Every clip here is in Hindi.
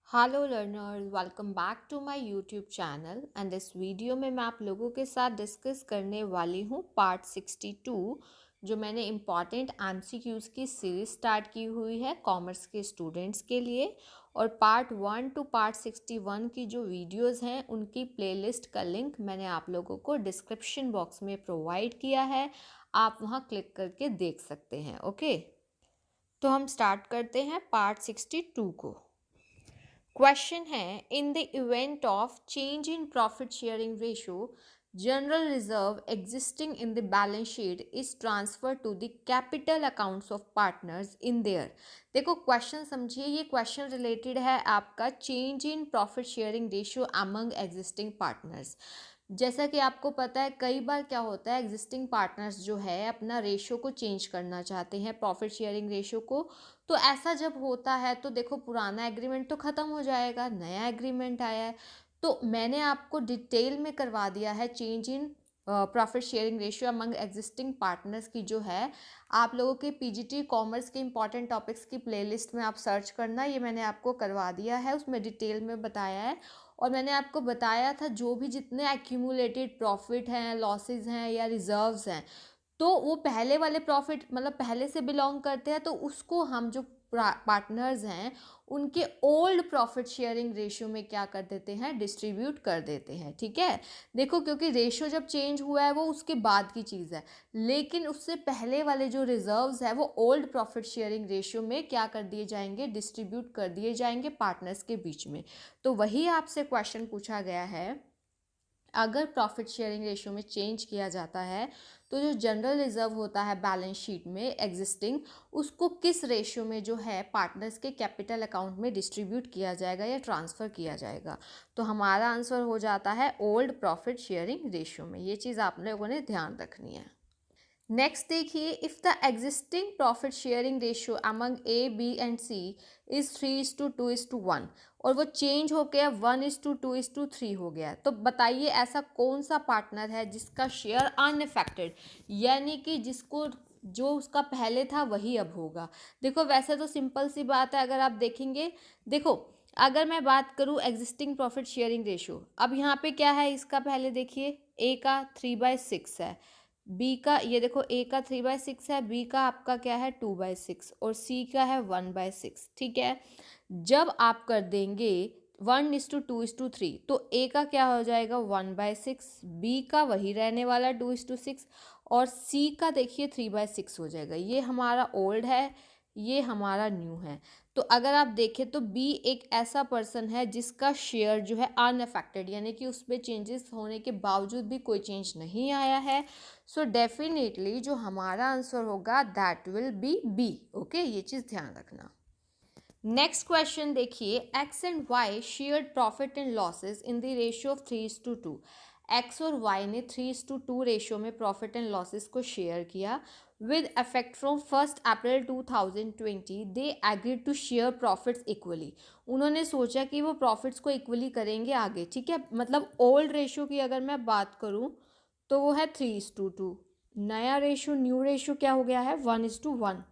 Hello learners, welcome back to my YouTube channel and इस वीडियो में मैं आप लोगों के साथ डिस्कस करने वाली हूँ पार्ट 62 जो मैंने इम्पॉर्टेंट एमसीक्यूज़ की सीरीज स्टार्ट की हुई है कॉमर्स के स्टूडेंट्स के लिए। और पार्ट 1 टू पार्ट 61 की जो वीडियोस हैं उनकी प्लेलिस्ट का लिंक मैंने आप लोगों को डिस्क्रिप्शन बॉक्स में प्रोवाइड किया है, आप वहाँ क्लिक करके देख सकते हैं। ओके, तो हम स्टार्ट करते हैं पार्ट 62 को। क्वेश्चन है, in the event of change in profit sharing ratio general reserve existing in the balance sheet is transfer to the capital accounts of partners in their. देखो क्वेश्चन समझिए, ये क्वेश्चन रिलेटेड है आपका change in profit sharing ratio among existing partners. जैसा कि आपको पता है कई बार क्या होता है, एग्जिस्टिंग पार्टनर्स जो है अपना रेशियो को चेंज करना चाहते हैं, प्रॉफिट शेयरिंग रेशियो को। तो ऐसा जब होता है तो देखो पुराना एग्रीमेंट तो ख़त्म हो जाएगा, नया एग्रीमेंट आया है। तो मैंने आपको डिटेल में करवा दिया है change in profit sharing ratio among existing partners की जो है, आप लोगों के पीजीटी कॉमर्स के इंपॉर्टेंट टॉपिक्स की प्लेलिस्ट में आप सर्च करना, ये मैंने आपको करवा दिया है, उसमें डिटेल में बताया है। और मैंने आपको बताया था जो भी जितने एक्यूमुलेटेड प्रॉफिट हैं, लॉसेस हैं या रिजर्व्स हैं, तो वो पहले वाले प्रॉफिट मतलब पहले से बिलोंग करते हैं, तो उसको हम जो पार्टनर्स हैं उनके ओल्ड प्रॉफिट शेयरिंग रेशियो में क्या कर देते हैं, डिस्ट्रीब्यूट कर देते हैं। ठीक है, देखो क्योंकि रेशियो जब चेंज हुआ है वो उसके बाद की चीज़ है, लेकिन उससे पहले वाले जो रिजर्व्स है वो ओल्ड प्रॉफिट शेयरिंग रेशियो में क्या कर दिए जाएंगे, डिस्ट्रीब्यूट कर दिए जाएंगे पार्टनर्स के बीच में। तो वही आपसे क्वेश्चन पूछा गया है, अगर प्रॉफिट शेयरिंग रेशियो में चेंज किया जाता है तो जो जनरल रिजर्व होता है बैलेंस शीट में एग्जिस्टिंग, उसको किस रेशियो में जो है पार्टनर्स के कैपिटल अकाउंट में डिस्ट्रीब्यूट किया जाएगा या ट्रांसफ़र किया जाएगा। तो हमारा आंसर हो जाता है ओल्ड प्रॉफिट शेयरिंग रेशियो में। ये चीज़ आप लोगों ने ध्यान रखनी है। नेक्स्ट देखिए, if the existing profit sharing ratio among A B and C is 3:2:1 और वो चेंज हो गया 1:2:3 हो गया, तो बताइए ऐसा कौन सा पार्टनर है जिसका शेयर अनअफेक्टेड, यानी कि जिसको जो उसका पहले था वही अब होगा। देखो वैसे तो सिंपल सी बात है, अगर आप देखेंगे, देखो अगर मैं बात करूँ एग्जिस्टिंग प्रॉफिट शेयरिंग रेशियो, अब यहाँ पे क्या है, इसका पहले देखिए ए का 3/6 है, बी का ये देखो ए का 3/6 है, बी का आपका क्या है 2/6 और सी का है 1/6। ठीक है, जब आप कर देंगे 1:2:3 तो ए का क्या हो जाएगा 1/6, बी का वही रहने वाला 2:6 और सी का देखिए 3/6 हो जाएगा। ये हमारा ओल्ड है, ये हमारा न्यू है। तो अगर आप देखें तो बी एक ऐसा पर्सन है जिसका शेयर जो है अनअफेक्टेड, यानी कि उसमें चेंजेस होने के बावजूद भी कोई चेंज नहीं आया है। सो डेफिनेटली जो हमारा आंसर होगा that will be B. Okay, ये चीज़ ध्यान रखना। नेक्स्ट क्वेश्चन देखिए, X and Y shared profit and losses in the ratio of 3:2। X और वाई ने 3:2 रेशियो में प्रॉफिट एंड लॉसेस को शेयर किया। With effect from 1 April 2020 they agreed to share profits equally. उन्होंने सोचा कि वो प्रॉफिट्स को इक्वली करेंगे आगे। ठीक है, मतलब ओल्ड रेशियो की अगर मैं बात करूँ तो वो है 3:2। नया रेशियो न्यू रेशियो क्या हो गया है 1:1।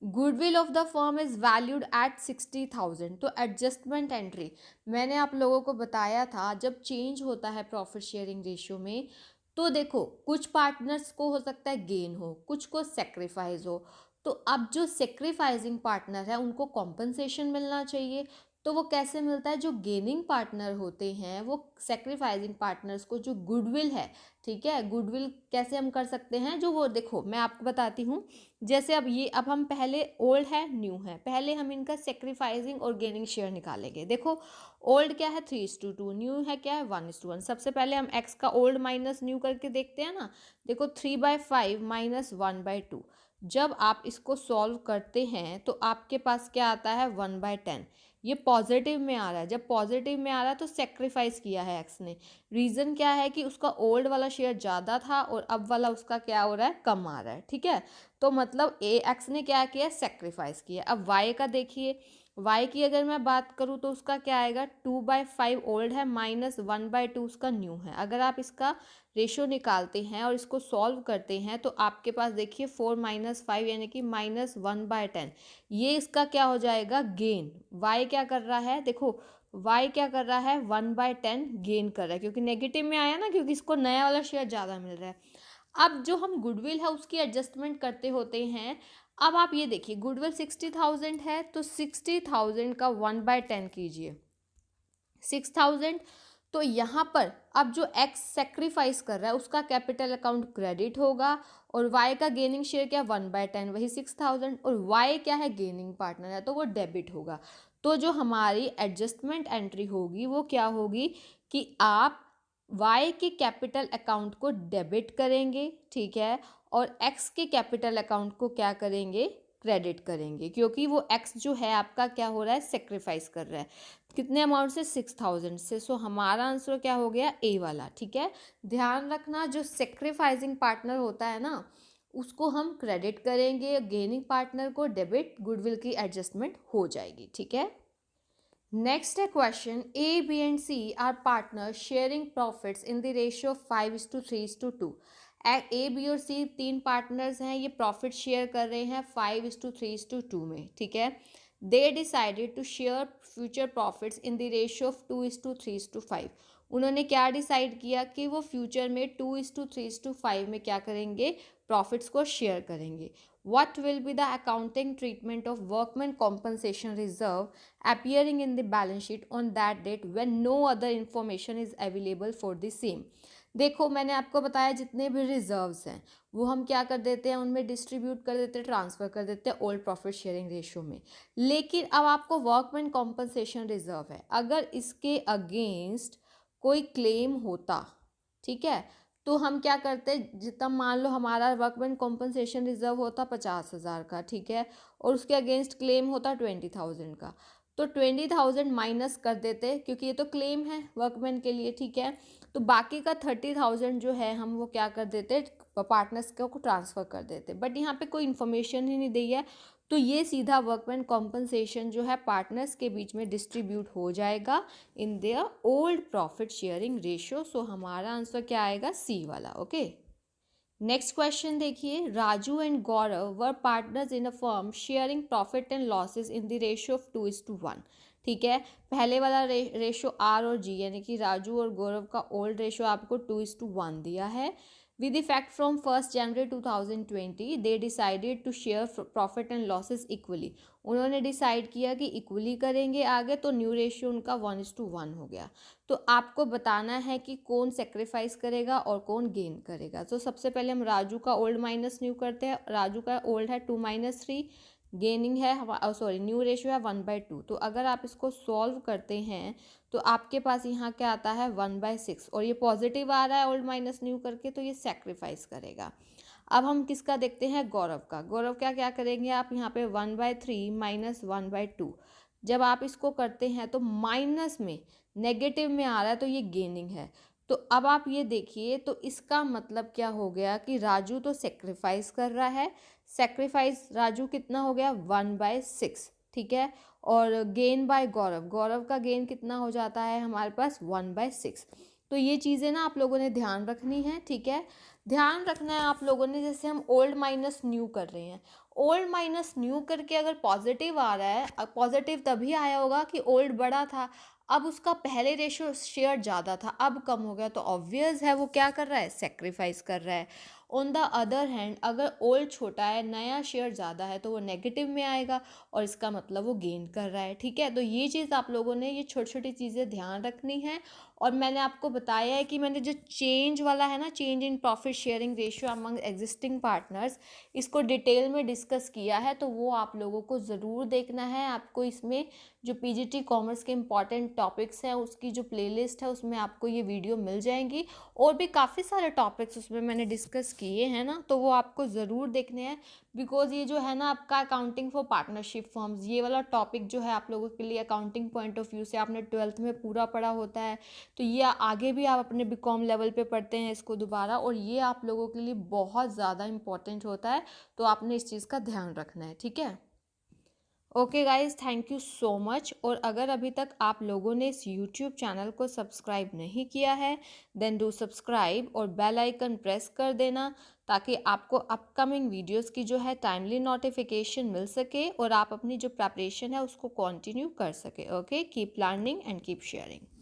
Goodwill of the firm is valued at 60,000। तो एडजस्टमेंट एंट्री मैंने आप लोगों को बताया था, जब चेंज होता है प्रॉफिट शेयरिंग रेशियो में तो देखो कुछ पार्टनर्स को हो सकता है गेन हो, कुछ को सेक्रीफाइस हो। तो अब जो सेक्रीफाइसिंग पार्टनर है उनको कॉम्पनसेशन मिलना चाहिए। तो वो कैसे मिलता है, जो गेनिंग पार्टनर होते हैं वो सेक्रीफाइसिंग पार्टनर्स को जो गुडविल है, ठीक है, गुडविल कैसे हम कर सकते हैं, जो वो देखो मैं आपको बताती हूँ। जैसे अब हम पहले ओल्ड है न्यू है, पहले हम इनका सेक्रीफाइसिंग और गेनिंग शेयर निकालेंगे। देखो ओल्ड क्या है 3:2, न्यू है क्या है 1:1। सबसे पहले हम एक्स का ओल्ड माइनस न्यू करके देखते हैं ना। देखो 3/5 माइनस 1/2, जब आप इसको सॉल्व करते हैं तो आपके पास क्या आता है 1/10। ये पॉजिटिव में आ रहा है, जब पॉजिटिव में आ रहा है तो सेक्रीफाइस किया है एक्स ने। रीज़न क्या है कि उसका ओल्ड वाला शेयर ज़्यादा था और अब वाला उसका क्या हो रहा है, कम आ रहा है। ठीक है, तो मतलब ए एक्स ने क्या किया, सेक्रीफाइस किया। अब वाई का देखिए, y की अगर मैं बात करूँ तो उसका क्या आएगा, 2/5 ओल्ड है माइनस 1/2 उसका न्यू है। अगर आप इसका रेशो निकालते हैं और इसको सॉल्व करते हैं तो आपके पास देखिए 4 माइनस 5 यानी कि -1/10, ये इसका क्या हो जाएगा, गेन। y क्या कर रहा है, देखो y क्या कर रहा है, 1/10 गेन कर रहा है, क्योंकि नेगेटिव में आया ना, क्योंकि इसको नया वाला शेयर ज़्यादा मिल रहा है। अब जो हम गुडविल है उसकी एडजस्टमेंट करते होते हैं। अब आप ये देखिए गुडविल 60,000 है तो 60,000 का 1/10 कीजिए, 6,000। तो यहाँ पर अब जो एक्स सेक्रीफाइस कर रहा है उसका कैपिटल अकाउंट क्रेडिट होगा, और वाई का गेनिंग शेयर क्या, 1/10 वही 6,000, और वाई क्या है, गेनिंग पार्टनर है तो वो डेबिट होगा। तो जो हमारी एडजस्टमेंट एंट्री होगी वो क्या होगी कि आप वाई के कैपिटल अकाउंट को डेबिट करेंगे, ठीक है, और एक्स के कैपिटल अकाउंट को क्या करेंगे, क्रेडिट करेंगे, क्योंकि वो एक्स जो है आपका क्या हो रहा है, सेक्रीफाइस कर रहा है। कितने अमाउंट से, 6,000 से। सो हमारा आंसर क्या हो गया, ए वाला, ठीक है। ध्यान रखना जो सेक्रीफाइसिंग पार्टनर होता है ना उसको हम क्रेडिट करेंगे, गेनिंग पार्टनर को डेबिट, गुडविल की एडजस्टमेंट हो जाएगी, ठीक है। नेक्स्ट है question, A B and C are partner sharing profits in the ratio 5:3:2। A B और सी तीन पार्टनर्स हैं, ये प्रॉफिट शेयर कर रहे हैं 5:3:2 में, ठीक है। They decided to share future profits in the ratio of 2:3:5। उन्होंने क्या डिसाइड किया कि वो फ्यूचर में 2:3:5 में क्या करेंगे, प्रॉफिट्स को शेयर करेंगे। What will be the accounting treatment of workman compensation reserve appearing in the balance sheet on that date when no other information is available for the same? देखो मैंने आपको बताया जितने भी रिजर्व्स हैं वो हम क्या कर देते हैं, उनमें डिस्ट्रीब्यूट कर देते हैं, ट्रांसफ़र कर देते हैं ओल्ड प्रॉफिट शेयरिंग रेशियो में। लेकिन अब आपको वर्कमैन कॉम्पनसेशन रिजर्व है, अगर इसके अगेंस्ट कोई क्लेम होता, ठीक है, तो हम क्या करते, जितना मान लो हमारा वर्कमैन कॉम्पनसेशन रिजर्व होता 50,000 का, ठीक है, और उसके अगेंस्ट क्लेम होता 20,000 का, तो 20,000 माइनस कर देते, क्योंकि ये तो क्लेम है वर्कमैन के लिए, ठीक है। तो बाकी का 30,000 जो है हम वो क्या कर देते, पार्टनर्स को ट्रांसफ़र कर देते। बट यहाँ पे कोई इन्फॉर्मेशन ही नहीं दी है, तो ये सीधा वर्कमैन कॉम्पनसेशन जो है पार्टनर्स के बीच में डिस्ट्रीब्यूट हो जाएगा in their old profit sharing ratio. So हमारा आंसर क्या आएगा, सी वाला, ओके। नेक्स्ट क्वेश्चन देखिए, Raju and Gaurav were partners in a firm sharing profit and losses in the ratio of 2:1, ठीक है। पहले वाला रेशो आर और जी यानी कि राजू और गौरव का ओल्ड रेशो आपको 2:1 दिया है। With effect from 1 January 2020 they decided to share profit and losses equally. उन्होंने डिसाइड किया कि इक्वली करेंगे आगे, तो न्यू रेशियो उनका 1:1 हो गया। तो आपको बताना है कि कौन सेक्रीफाइस करेगा और कौन गेन करेगा। तो सबसे पहले हम राजू का ओल्ड माइनस न्यू करते हैं। राजू का ओल्ड है 2-3, गेनिंग है सॉरी न्यू रेशियो है 1/2। तो अगर आप इसको सॉल्व करते हैं तो आपके पास यहाँ क्या आता है 1/6, और ये पॉजिटिव आ रहा है ओल्ड माइनस न्यू करके, तो ये सेक्रीफाइस करेगा। अब हम किसका देखते हैं, गौरव का। गौरव क्या क्या करेंगे आप, यहाँ पे 1/3 माइनस 1/2, जब आप इसको करते हैं तो माइनस में नेगेटिव में आ रहा है तो ये गेनिंग है। तो अब आप ये देखिए, तो इसका मतलब क्या हो गया कि राजू तो सेक्रीफाइस कर रहा है, सेक्रीफाइस राजू कितना हो गया 1/6, ठीक है, और गेन बाय गौरव, गौरव का गेन कितना हो जाता है हमारे पास 1/6। तो ये चीज़ें ना आप लोगों ने ध्यान रखनी है, ठीक है। ध्यान रखना है आप लोगों ने, जैसे हम ओल्ड माइनस न्यू कर रहे हैं, ओल्ड माइनस न्यू करके अगर पॉजिटिव आ रहा है, पॉजिटिव तभी आया होगा कि ओल्ड बड़ा था, अब उसका पहले रेशो शेयर ज़्यादा था, अब कम हो गया, तो ऑब्वियस है वो क्या कर रहा है, सेक्रीफाइस कर रहा है। ऑन द अदर हैंड अगर ओल्ड छोटा है, नया शेयर ज़्यादा है, तो वो नेगेटिव में आएगा और इसका मतलब वो गेन कर रहा है, ठीक है। तो ये चीज़ आप लोगों ने ये छोटी छोटी चीज़ें ध्यान रखनी है। और मैंने आपको बताया है कि मैंने जो चेंज वाला है ना, change in profit sharing ratio among existing partners, इसको डिटेल में डिस्कस किया है, तो वो आप लोगों को ज़रूर देखना है। आपको इसमें जो पीजीटी कॉमर्स के इंपॉर्टेंट टॉपिक्स हैं उसकी जो प्लेलिस्ट है उसमें आपको ये वीडियो मिल जाएंगी, और भी काफ़ी सारे टॉपिक्स उसमें मैंने डिस्कस किए हैं ना, तो वो आपको ज़रूर देखने हैं। बिकॉज ये जो है ना आपका अकाउंटिंग फॉर पार्टनरशिप फर्म्स, ये वाला टॉपिक जो है आप लोगों के लिए अकाउंटिंग पॉइंट ऑफ व्यू से आपने 12th में पूरा पढ़ा होता है, तो ये आगे भी आप अपने बीकॉम लेवल पे पढ़ते हैं इसको दोबारा, और ये आप लोगों के लिए बहुत ज़्यादा इम्पॉर्टेंट होता है, तो आपने इस चीज़ का ध्यान रखना है, ठीक है। Okay guys, thank you so much. और अगर अभी तक आप लोगों ने इस यूट्यूब चैनल को सब्सक्राइब नहीं किया है, देन डू सब्सक्राइब और बेल आइकन प्रेस कर देना, ताकि आपको अपकमिंग वीडियोस की जो है टाइमली नोटिफिकेशन मिल सके और आप अपनी जो प्रेपरेशन है उसको कंटिन्यू कर सके। Okay, keep learning and keep sharing.